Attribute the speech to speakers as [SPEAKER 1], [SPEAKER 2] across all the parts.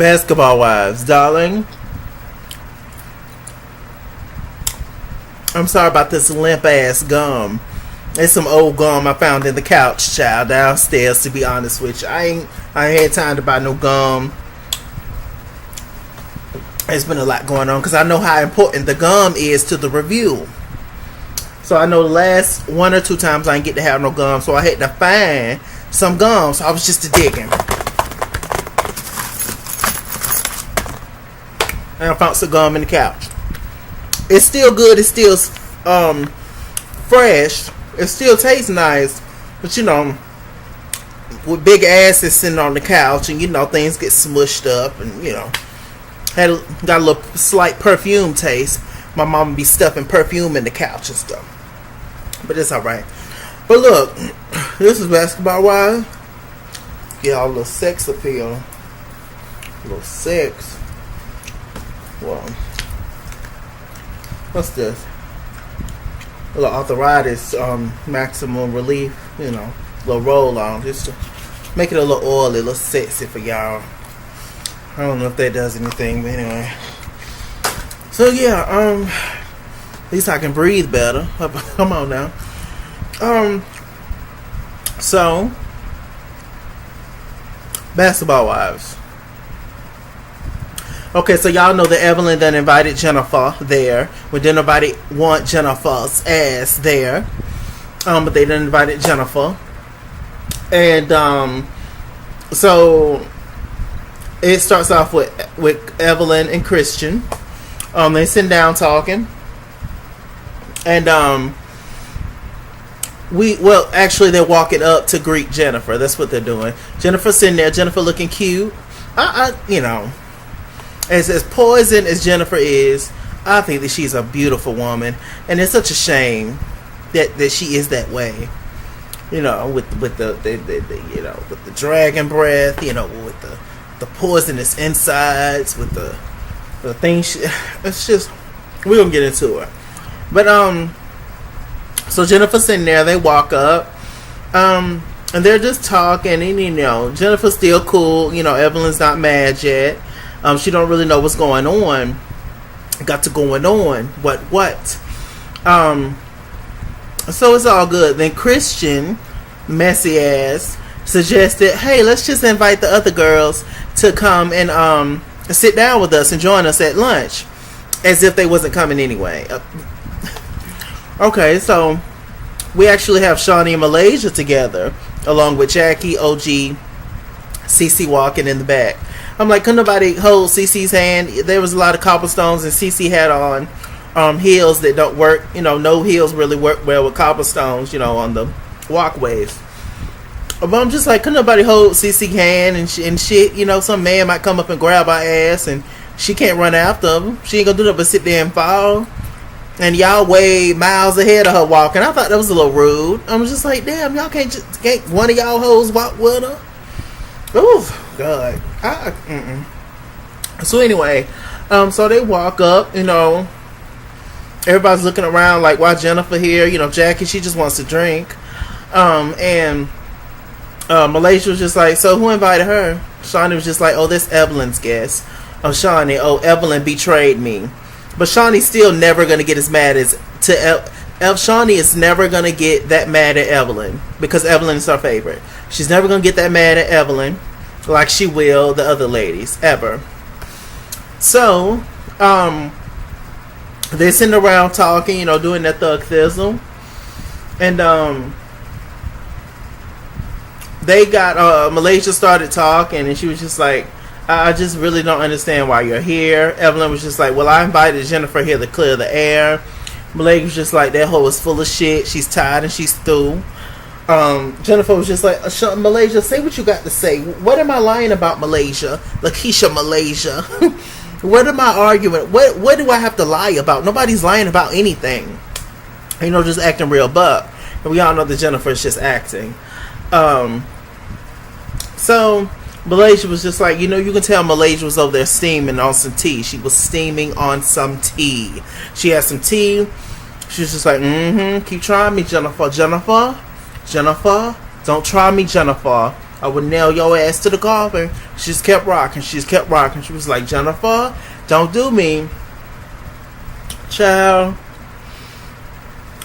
[SPEAKER 1] Basketball wives, darling. I'm sorry about this limp ass gum. It's some old gum I found in the couch, child, downstairs. To be honest with you, I ain't had time to buy no gum. There's been a lot going on because I know how important the gum is to the review. So I know the last 1 or 2 times I didn't get to have no gum, so I had to find some gum. So I was just digging. And I found some gum in the couch. It's still good. It's still fresh. It still tastes nice. But you know, with big asses sitting on the couch, and you know things get smushed up, and you know, got a little slight perfume taste. My mama be stuffing perfume in the couch and stuff. But it's alright. But look, this is Basketball Wives. Get all a little sex appeal. A little sex. Well, what's this? A little arthritis, maximum relief, you know, a little roll on, just to make it a little oily, a little sexy for y'all. I don't know if that does anything, but anyway. So yeah, at least I can breathe better. Come on now. So Basketball Wives. Okay, so y'all know that Evelyn done invited Jennifer there. We didn't nobody want Jennifer's ass there. But they done invited Jennifer. And so it starts off with Evelyn and Christian. They sit down talking. And actually they're walking up to greet Jennifer. That's what they're doing. Jennifer's sitting there, Jennifer looking cute. You know, as poison as Jennifer is, I think that she's a beautiful woman, and it's such a shame that she is that way. You know, with the you know, with the dragon breath, you know, with the poisonous insides, with the things. It's just, we're gonna get into it. But so Jennifer's sitting there. They walk up, and they're just talking, and you know, Jennifer's still cool. You know, Evelyn's not mad yet. She don't really know what's going on. Got to going on. What? So it's all good. Then Christian, messy ass, suggested, hey, let's just invite the other girls to come and sit down with us and join us at lunch, as if they wasn't coming anyway. Okay, so we actually have Shaunie and Malaysia together, along with Jackie, OG, Cece walking in the back. I'm like, couldn't nobody hold Cece's hand? There was a lot of cobblestones, and Cece had on heels that don't work. You know, no heels really work well with cobblestones, you know, on the walkways. But I'm just like, couldn't nobody hold Cece's hand and shit? You know, some man might come up and grab her ass, and she can't run after him. She ain't gonna do that but sit there and fall. And y'all way miles ahead of her walking. I thought that was a little rude. I was just like, damn, y'all can't one of y'all hoes walk with her? Oh God. So anyway, so they walk up, you know, everybody's looking around like, why Jennifer here? You know, Jackie, she just wants to drink. And Malaysia was just like, so who invited her? Shaunie was just like, oh, this Evelyn's guest. Oh, Shaunie, oh, Evelyn betrayed me. But Shaunie's still never going to get as mad as Shaunie is never going to get that mad at Evelyn, because Evelyn is her favorite. She's never going to get that mad at Evelyn like she will the other ladies, ever. So, they're sitting around talking, you know, doing their thug thizzle. And, they got, Malaysia started talking, and she was just like, I just really don't understand why you're here. Evelyn was just like, well, I invited Jennifer here to clear the air. Malaysia was just like, that hoe is full of shit. She's tired and she's through. Jennifer was just like, Malaysia, say what you got to say. What am I lying about, Malaysia? Lakeisha Malaysia. What am I arguing? What do I have to lie about? Nobody's lying about anything. You know, just acting real buck. And we all know that Jennifer is just acting. So Malaysia was just like, you know, you can tell Malaysia was over there steaming on some tea. She was steaming on some tea. She had some tea. She was just like, keep trying me, Jennifer. Jennifer, don't try me, Jennifer. I would nail your ass to the coffin. She just kept rocking. She just kept rocking. She was like, Jennifer, don't do me. Child.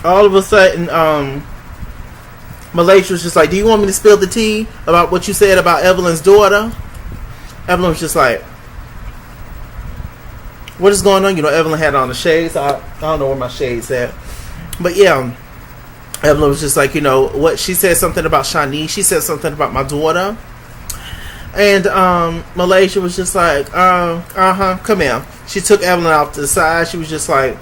[SPEAKER 1] All of a sudden, Malaysia was just like, do you want me to spill the tea about what you said about Evelyn's daughter? Evelyn was just like, what is going on? You know, Evelyn had on the shades. I don't know where my shades at. But yeah, Evelyn was just like, you know, what she said something about Shaunie. She said something about my daughter. And Malaysia was just like, come here. She took Evelyn off to the side. She was just like,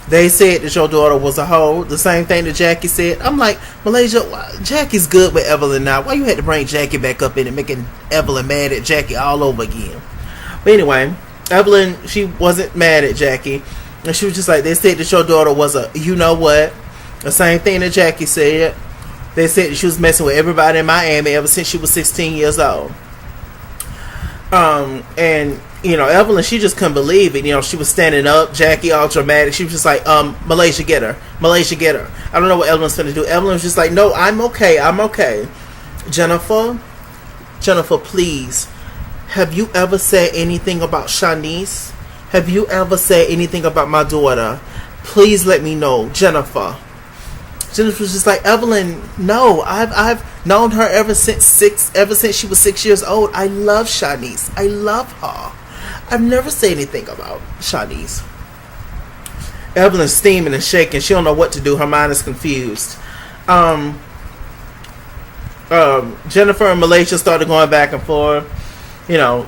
[SPEAKER 1] they said that your daughter was a hoe. The same thing that Jackie said. I'm like, Malaysia, Jackie's good with Evelyn now. Why you had to bring Jackie back up in it, making Evelyn mad at Jackie all over again? But anyway, Evelyn, she wasn't mad at Jackie. And she was just like, they said that your daughter was a, you know what? The same thing that Jackie said. They said that she was messing with everybody in Miami ever since she was 16 years old. And, you know, Evelyn, she just couldn't believe it. You know, she was standing up, Jackie all dramatic. She was just like, Malaysia, get her. Malaysia, get her. I don't know what Evelyn's going to do. Evelyn was just like, no, I'm okay. I'm okay. Jennifer, please. Have you ever said anything about Shanice? Have you ever said anything about my daughter? Please let me know, Jennifer. Jennifer was just like, Evelyn, no, I've known her ever since she was 6 years old. I love Shanice. I love her. I've never said anything about Shanice. Evelyn's steaming and shaking. She don't know what to do. Her mind is confused. Jennifer and Malaysia started going back and forth. You know,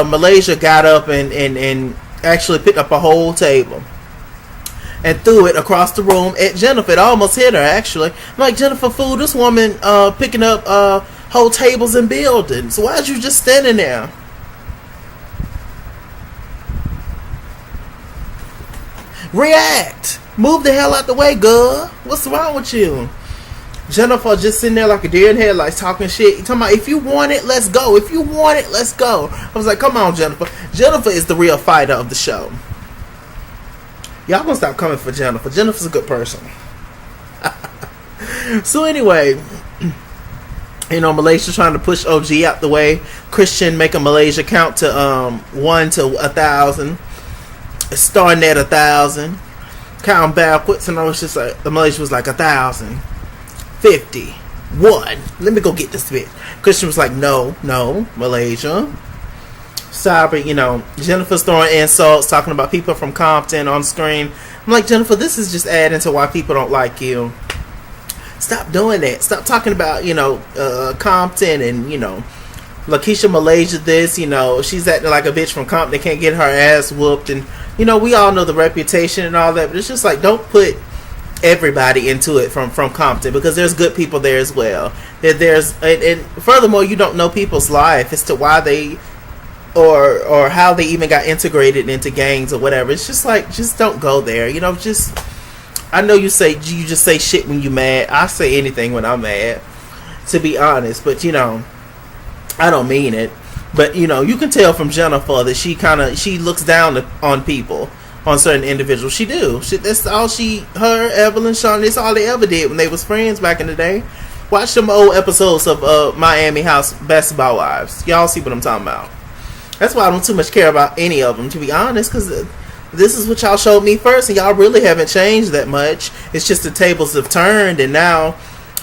[SPEAKER 1] Malaysia got up and actually picked up a whole table and threw it across the room at Jennifer. It almost hit her, actually. I'm like, Jennifer, fool, this woman picking up whole tables and buildings. Why'd you just standing there? React! Move the hell out the way, girl. What's wrong with you? Jennifer just sitting there like a deer in headlights talking shit. You talking about, if you want it, let's go. If you want it, let's go. I was like, come on, Jennifer. Jennifer is the real fighter of the show. Y'all gonna stop coming for Jennifer. Jennifer's a good person. So anyway, you know, Malaysia trying to push OG out the way. Christian making Malaysia count to 1 to 1,000. Starting at 1,000. Counting backwards, and I was just like, the Malaysia was like 1,000. 50. 1. Let me go get this bit. Christian was like, no, Malaysia. Sorry, you know, Jennifer's throwing insults, talking about people from Compton on screen. I'm like, Jennifer, this is just adding to why people don't like you. Stop doing that. Stop talking about, you know, Compton and, you know, Lakeisha Malaysia this, you know, she's acting like a bitch from Compton, can't get her ass whooped. And, you know, we all know the reputation and all that, but it's just like, don't put everybody into it from Compton, because there's good people there as well. And furthermore, you don't know people's life as to why they or how they even got integrated into gangs or whatever. It's just like, just don't go there. You know, just, I know you just say shit when you mad. I say anything when I'm mad, to be honest, but you know, I don't mean it. But you know, you can tell from Jennifer that she looks down on people, on certain individuals. She do. That's all her, Evelyn, Shaunie, that's all they ever did when they was friends back in the day. Watch them old episodes of Miami House Basketball Wives. Y'all see what I'm talking about. That's why I don't too much care about any of them, to be honest, because this is what y'all showed me first, and y'all really haven't changed that much. It's just the tables have turned, and now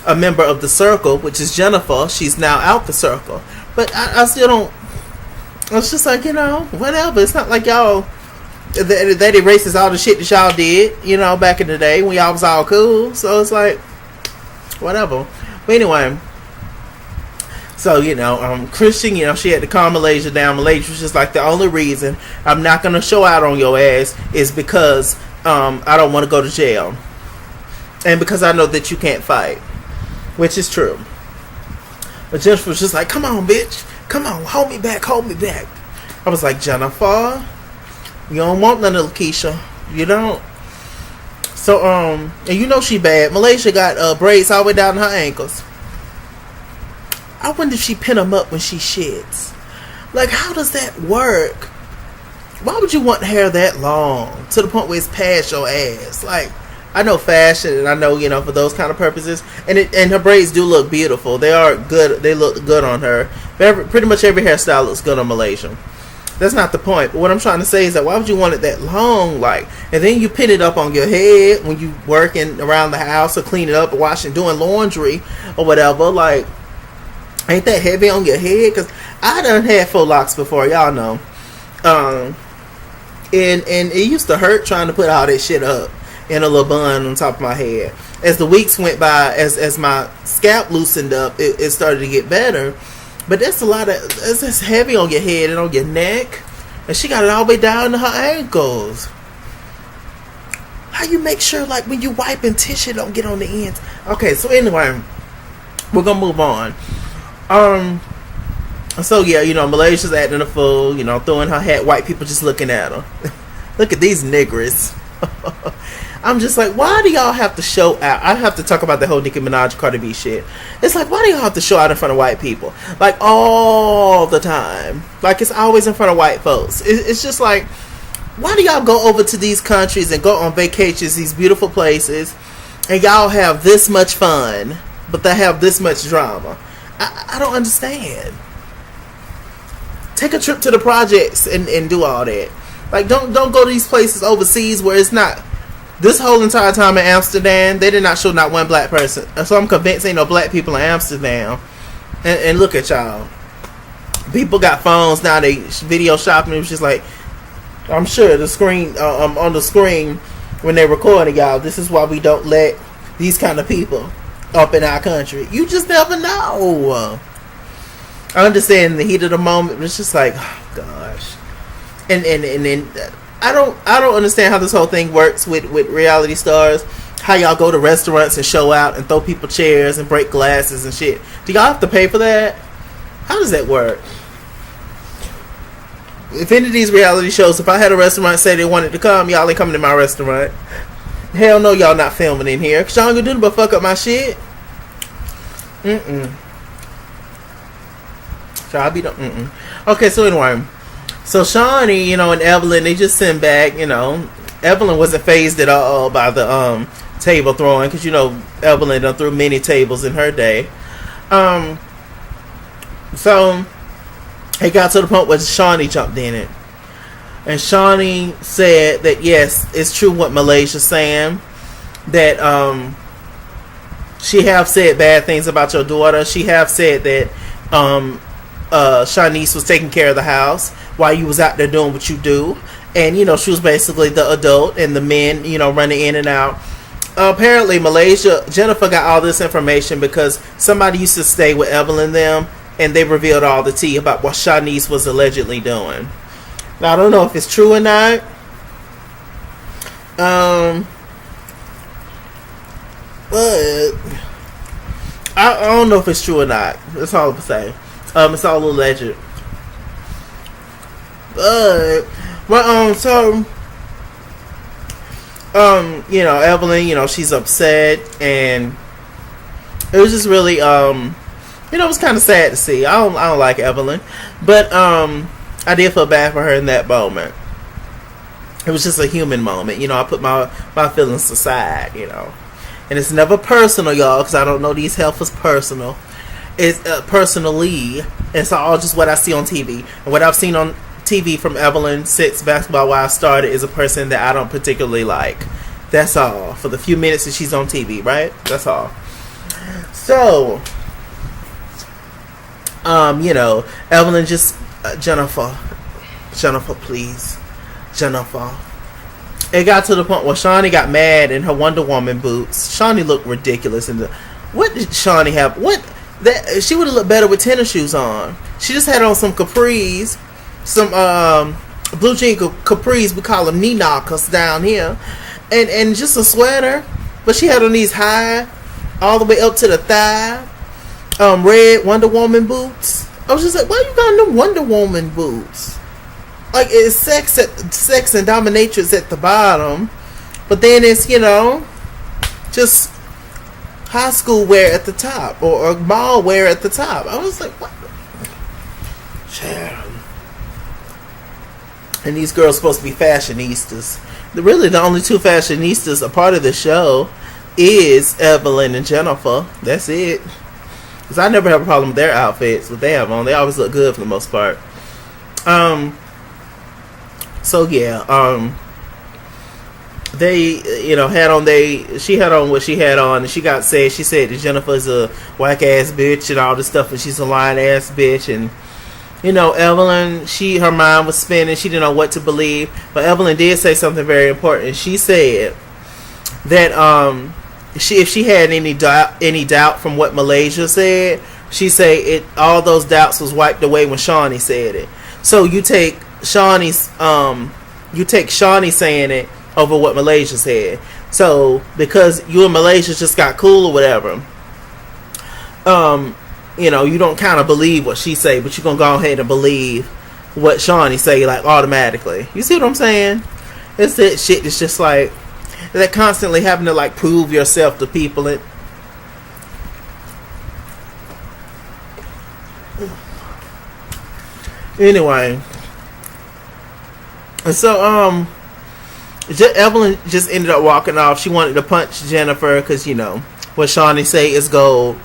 [SPEAKER 1] a member of the circle, which is Jennifer, she's now out the circle. But I still don't. It's just like, you know, whatever. It's not like y'all that erases all the shit that y'all did, you know, back in the day when y'all was all cool. So it's like, whatever. But anyway, so, you know, Christian, you know, she had to calm Malaysia down. Malaysia was just like, the only reason I'm not going to show out on your ass is because I don't want to go to jail. And because I know that you can't fight. Which is true. But Jennifer was just like, come on, bitch. Come on, hold me back. I was like, Jennifer, you don't want none of Lakeisha. You don't. So, and you know she bad. Malaysia got braids all the way down to her ankles. I wonder if she pin them up when she shits. Like, how does that work? Why would you want hair that long? To the point where it's past your ass. Like, I know fashion, and I know, you know, for those kind of purposes, and her braids do look beautiful. They are good. They look good on her. Pretty much every hairstyle looks good on Malaysia. That's not the point. But what I'm trying to say is that why would you want it that long, like, and then you pin it up on your head when you working around the house or cleaning up or washing, doing laundry or whatever. Like, ain't that heavy on your head? Because I done had faux locks before, y'all know. And it used to hurt trying to put all that shit up in a little bun on top of my head. As the weeks went by, as my scalp loosened up, it started to get better. But that's a lot of, it's heavy on your head and on your neck. And she got it all the way down to her ankles. How you make sure, like, when you wipe and tissue don't get on the ends? Okay, so anyway, we're gonna move on. So yeah, you know, Malaysia's acting a fool, you know, throwing her hat, white people just looking at her. Look at these niggers. I'm just like, why do y'all have to show out? I have to talk about the whole Nicki Minaj Cardi B shit. It's like, why do y'all have to show out in front of white people? Like, all the time. Like, it's always in front of white folks. It's just like, why do y'all go over to these countries and go on vacations, these beautiful places, and y'all have this much fun, but they have this much drama? I don't understand. Take a trip to the projects and do all that. Like, don't go to these places overseas where it's not. This whole entire time in Amsterdam, they did not show not one black person. So I'm convinced ain't no black people in Amsterdam. And look at y'all. People got phones now. They video shopping. It was just like, I'm sure the screen on the screen when they're recording, y'all. This is why we don't let these kind of people up in our country. You just never know. I understand the heat of the moment, but it's just like, oh, gosh. And I don't understand how this whole thing works with reality stars. How y'all go to restaurants and show out and throw people chairs and break glasses and shit. Do y'all have to pay for that? How does that work? If any of these reality shows, if I had a restaurant say they wanted to come, y'all ain't coming to my restaurant. Hell no, y'all not filming in here. Cause y'all ain't gonna do but fuck up my shit. Y'all be the Okay, so anyway. So Shaunie, you know, and Evelyn, they just sent back, you know. Evelyn wasn't phased at all by the table throwing, because, you know, Evelyn done threw many tables in her day. So it got to the point where Shaunie jumped in it. And Shaunie said that, yes, it's true what Malaysia's saying, that she have said bad things about your daughter. She have said that Shanice was taking care of the house while you was out there doing what you do, and you know she was basically the adult and the men, you know, running in and out. Apparently Jennifer got all this information because somebody used to stay with Evelyn them, and they revealed all the tea about what Shanice was allegedly doing. Now I don't know if it's true or not. But I don't know if it's true or not. That's all I'm saying. It's all alleged. But you know, Evelyn, you know, she's upset, and it was just really, you know, it was kind of sad to see. I don't like Evelyn, but I did feel bad for her in that moment. It was just a human moment, you know. I put my feelings aside, you know, and it's never personal, y'all, because I don't know these health is personal. It's personally, it's all just what I see on TV, and what I've seen on TV from Evelyn since Basketball Wives started is a person that I don't particularly like. That's all. For the few minutes that she's on TV, right? That's all. So, you know, Evelyn just Jennifer, please, Jennifer. It got to the point where Shaunie got mad in her Wonder Woman boots. Shaunie looked ridiculous. What did Shaunie have? She would have looked better with tennis shoes on. She just had on some capris, some blue jean capris. We call them knee knockers down here, and just a sweater. But she had on these high, all the way up to the thigh, red Wonder Woman boots. I was just like, why you got them Wonder Woman boots? Like, it's sex and dominatrix at the bottom, but then it's, you know, just high school wear at the top, or mall wear at the top. I was like, what? Child. And these girls supposed to be fashionistas. Really, the only two fashionistas a part of the show is Evelyn and Jennifer. That's it. Because I never have a problem with their outfits, what they have on. They always look good for the most part. So yeah, they, you know, she had on what she had on, and she said that Jennifer's a whack ass bitch and all this stuff, and she's a lying ass bitch. And you know, Evelyn, her mind was spinning. She didn't know what to believe. But Evelyn did say something very important. She said that if she had any doubt from what Malaysia said, she said all those doubts was wiped away when Shaunie said it. So you take Shaunie saying it over what Malaysia said. So because you and Malaysia just got cool or whatever, you know, you don't kind of believe what she say, but you're going to go ahead and believe what Shaunie say, like, automatically. You see what I'm saying? It's that shit that's just like, that constantly having to, like, prove yourself to people. Anyway. So, Evelyn just ended up walking off. She wanted to punch Jennifer because, you know, what Shaunie say is gold.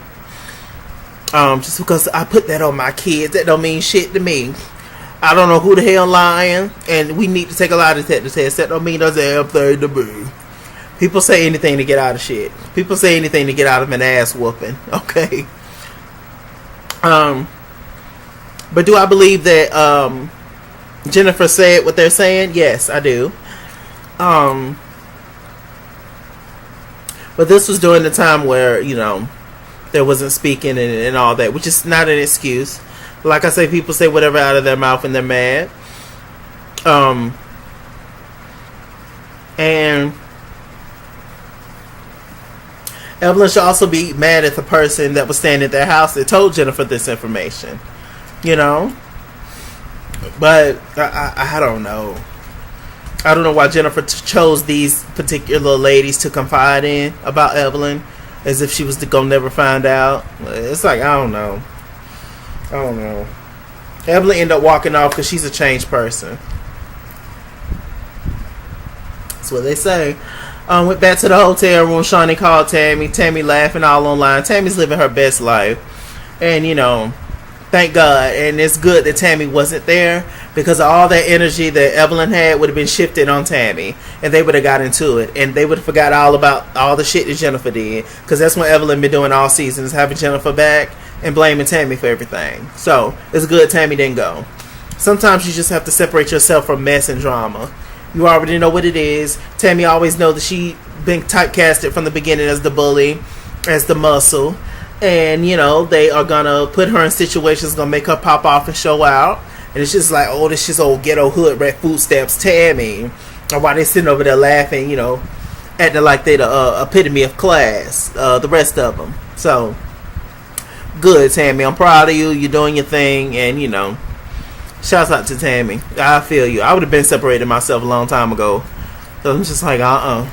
[SPEAKER 1] Just because I put that on my kids, that don't mean shit to me. I don't know who the hell lying, and we need to take a lie detector test. That don't mean there's a damn thing to be. People say anything to get out of shit. People say anything to get out of an ass whooping. Okay. But do I believe that Jennifer said what they're saying? Yes, I do. But this was during the time where, you know, there wasn't speaking and all that, which is not an excuse. Like I say, people say whatever out of their mouth and they're mad. And Evelyn should also be mad at the person that was staying at their house that told Jennifer this information. You know? But I don't know. I don't know why Jennifer chose these particular ladies to confide in about Evelyn, as if she was gonna never find out. It's like, I don't know. Evelyn ended up walking off because she's a changed person. That's what they say. Went back to the hotel room. Shaunie called Tammy. Tammy laughing all online. Tammy's living her best life. And, you know, thank God. And it's good that Tammy wasn't there, because all that energy that Evelyn had would have been shifted on Tammy, and they would have got into it, and they would have forgot all about all the shit that Jennifer did, because that's what Evelyn been doing all season, is having Jennifer back and blaming Tammy for everything. So it's good Tammy didn't go. Sometimes you just have to separate yourself from mess and drama. You already know what it is. Tammy always know that she been typecasted from the beginning as the bully, as the muscle, and you know they are gonna put her in situations gonna make her pop off and show out. And it's just like, oh, this is old ghetto hood rat footsteps Tammy. Or why they sitting over there laughing, you know, acting like they the epitome of class, the rest of them. So, good, Tammy. I'm proud of you. You're doing your thing. And, you know, shouts out to Tammy. I feel you. I would have been separated myself a long time ago. So I'm just like, I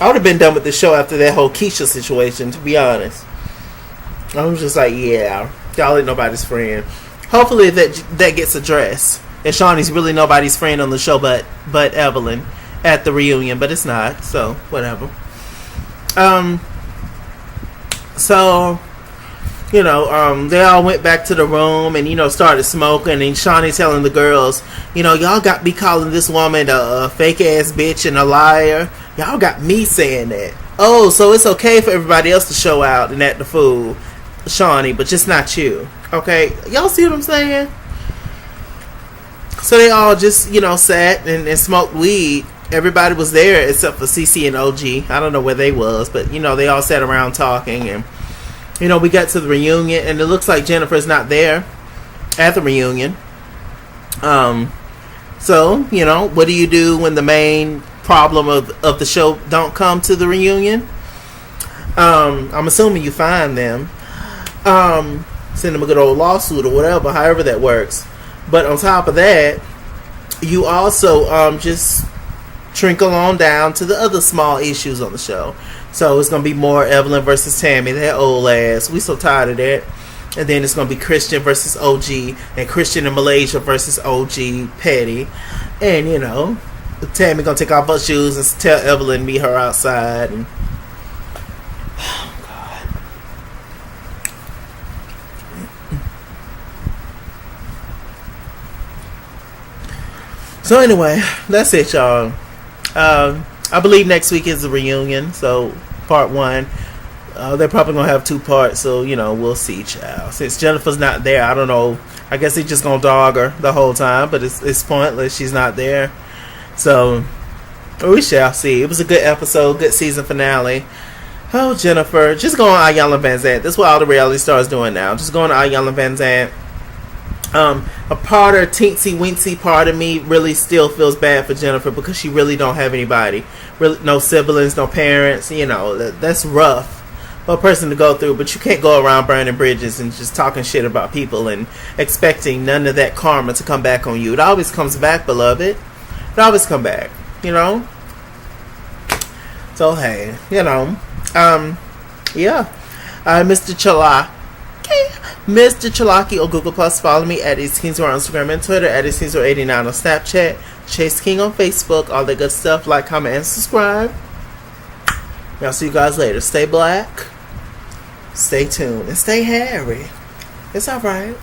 [SPEAKER 1] would have been done with the show after that whole Keisha situation, to be honest. I was just like, yeah, y'all ain't nobody's friend. Hopefully that gets addressed. And Shaunie's really nobody's friend on the show but Evelyn at the reunion, but it's not, so whatever. So, you know, they all went back to the room and, you know, started smoking, and Shaunie telling the girls, you know, y'all got me calling this woman a fake ass bitch and a liar. Y'all got me saying that. Oh, so it's okay for everybody else to show out and act the fool, Shaunie, but just not you. Okay, y'all see what I'm saying? So they all just, you know, sat and smoked weed. Everybody was there except for CC and OG. I don't know where they was, but, you know, they all sat around talking. And, you know, we got to the reunion, and it looks like Jennifer's not there at the reunion. So, you know, what do you do when the main problem of the show don't come to the reunion? I'm assuming you find them. Send them a good old lawsuit or whatever, however that works. But on top of that, you also just trickle on down to the other small issues on the show. So it's going to be more Evelyn versus Tammy, that old ass. We so tired of that. And then it's going to be Christian versus OG, and Christian and Malaysia versus OG Petty. And, you know, Tammy gonna take off her shoes and tell Evelyn to meet her outside. And so anyway, that's it, y'all. I believe next week is the reunion, so part 1. They're probably gonna have 2 parts, so we'll see, child. Since Jennifer's not there, I don't know. I guess they're just gonna dog her the whole time, but it's pointless. She's not there, so we shall see. It was a good episode, good season finale. Oh, Jennifer, just go on Ayanna Van Zant. That's what all the reality stars doing now. Just going to Ayanna Van Zant. A part of teensy weensy part of me really still feels bad for Jennifer because she really don't have anybody, really no siblings, no parents. That's rough for a person to go through. But you can't go around burning bridges and just talking shit about people and expecting none of that karma to come back on you. It always comes back, beloved. It always come back. So hey, yeah. Mr. Chalak. Mr. Chalaki on Google Plus. Follow me at ItsKingsWorld on Instagram and Twitter, at ItsKingsWorld89 on Snapchat, Chase King on Facebook, all that good stuff. Like, comment, and subscribe. I'll see you guys later. Stay black, stay tuned, and stay hairy. It's alright.